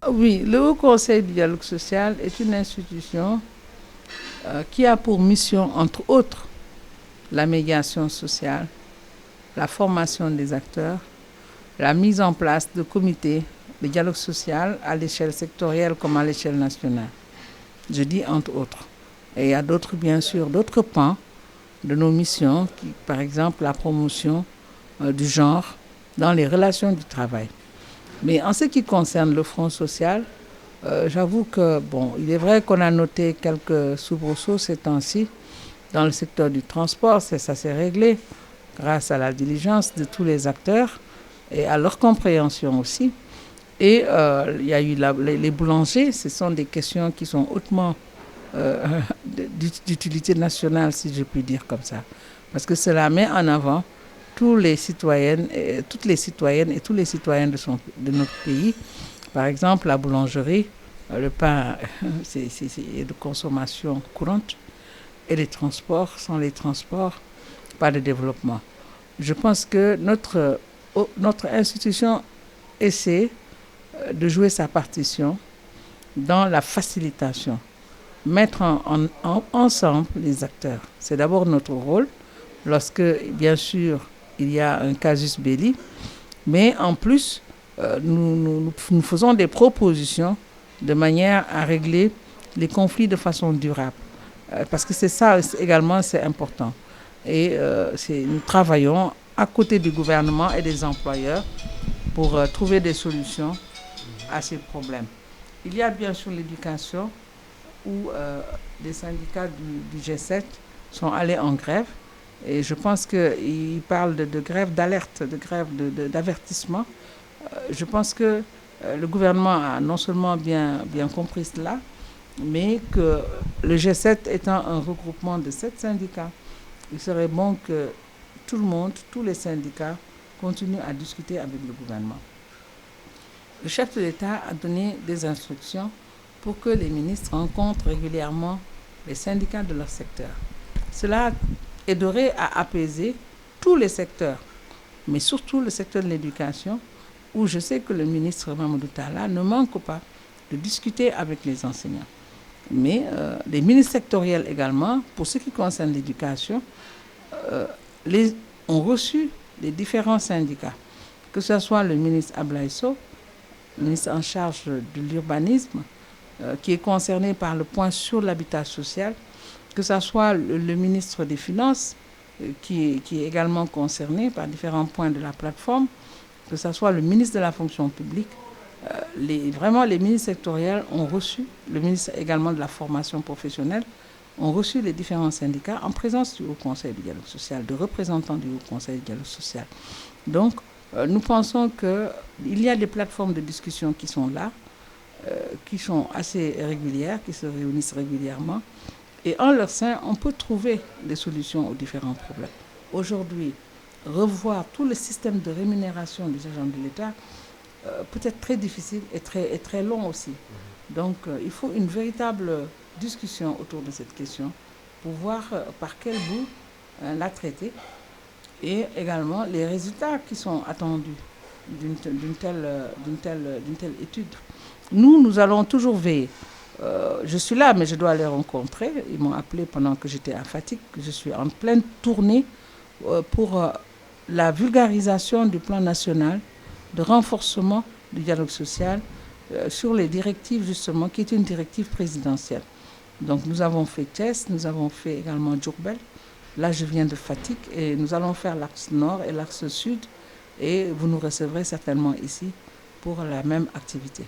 Oui, le Haut Conseil du dialogue social est une institution qui a pour mission, entre autres, la médiation sociale, la formation des acteurs, la mise en place de comités de dialogue social à l'échelle sectorielle comme à l'échelle nationale. Je dis entre autres. Et il y a d'autres, bien sûr, d'autres pans de nos missions, qui, par exemple la promotion du genre dans les relations du travail. Mais en ce qui concerne le Front social, j'avoue que, bon, il est vrai qu'on a noté quelques soubresauts ces temps-ci dans le secteur du transport, ça s'est réglé grâce à la diligence de tous les acteurs et à leur compréhension aussi. Et il y a eu les boulangers, ce sont des questions qui sont hautement d'utilité nationale, si je puis dire comme ça. Parce que cela met en avant toutes les citoyennes et tous les citoyens de notre pays. Par exemple, la boulangerie, le pain, c'est de consommation courante. Et les transports, sans les transports, pas de développement. Je pense que notre institution essaie de jouer sa partition dans la facilitation, mettre ensemble les acteurs. C'est d'abord notre rôle, lorsque, bien sûr, il y a un casus belli, mais en plus, nous faisons des propositions de manière à régler les conflits de façon durable. Parce que c'est ça également, c'est important. Et nous travaillons à côté du gouvernement et des employeurs pour trouver des solutions à ces problèmes. Il y a bien sûr l'éducation où les syndicats du G7 sont allés en grève. Et je pense qu'ils parlent de grève d'alerte, de grève d'avertissement. Je pense que le gouvernement a non seulement bien compris cela, mais que le G7 étant un regroupement de 7 syndicats, il serait bon que tout le monde, tous les syndicats, continuent à discuter avec le gouvernement. Le chef de l'État a donné des instructions pour que les ministres rencontrent régulièrement les syndicats de leur secteur. Cela aiderait à apaiser tous les secteurs, mais surtout le secteur de l'éducation, où je sais que le ministre Mamadou Talla ne manque pas de discuter avec les enseignants. Mais les ministres sectoriels également, pour ce qui concerne l'éducation, ont reçu les différents syndicats, que ce soit le ministre Ablaye Sow, ministre en charge de l'urbanisme, qui est concerné par le point sur l'habitat social, que ce soit le ministre des Finances, qui est également concerné par différents points de la plateforme, que ce soit le ministre de la fonction publique. Vraiment, les ministres sectoriels ont reçu, le ministre également de la formation professionnelle, ont reçu les différents syndicats en présence du Haut Conseil du dialogue social, de représentants du Haut Conseil du dialogue social. Donc, nous pensons qu'il y a des plateformes de discussion qui sont là, qui sont assez régulières, qui se réunissent régulièrement. Et en leur sein, on peut trouver des solutions aux différents problèmes. Aujourd'hui, revoir tout le système de rémunération des agents de l'État peut être très difficile et très long aussi. Donc, il faut une véritable discussion autour de cette question pour voir par quel bout la traiter et également les résultats qui sont attendus d'une telle étude. Nous allons toujours veiller. Je suis là, mais je dois les rencontrer. Ils m'ont appelé pendant que j'étais à Fatick. Je suis en pleine tournée pour la vulgarisation du plan national de renforcement du dialogue social sur les directives, justement, qui est une directive présidentielle. Donc, nous avons fait Thiès, nous avons fait également Diourbel. Là, je viens de Fatick et nous allons faire l'axe nord et l'axe sud. Et vous nous recevrez certainement ici pour la même activité.